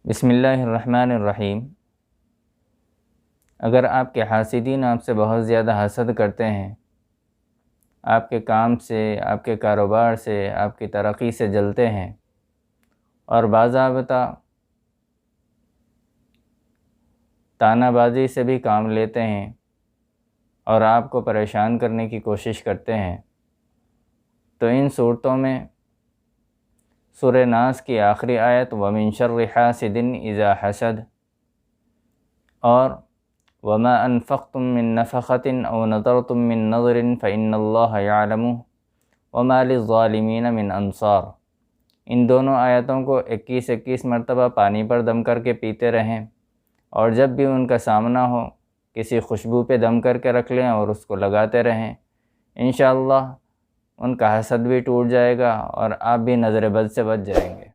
بسم اللہ الرحمن الرحیم۔ اگر آپ کے حاسدین آپ سے بہت زیادہ حسد کرتے ہیں، آپ کے کام سے، آپ کے کاروبار سے، آپ کی ترقی سے جلتے ہیں اور باضابطہ طعنہ بازی سے بھی کام لیتے ہیں اور آپ کو پریشان کرنے کی کوشش کرتے ہیں، تو ان صورتوں میں سورہ ناس کی آخری آیت وَمِن شَرِّ حَاسِدٍ إِذَا حَسَدَ اور وَمَا أَنفَقْتُم مِّن نَفَقَةٍ أَوْ نَذَرْتُم مِّن نَذْرٍ فَإِنَّ اللَّهَ يَعْلَمُهُ وَمَا لِلظَّالِمِينَ مِنْ أَنصَارٍ۔ ان دونوں آیتوں کو 21 مرتبہ پانی پر دم کر کے پیتے رہیں، اور جب بھی ان کا سامنا ہو کسی خوشبو پہ دم کر کے رکھ لیں اور اس کو لگاتے رہیں، انشاءاللہ ان کا حسد بھی ٹوٹ جائے گا اور آپ بھی نظر بد سے بچ جائیں گے۔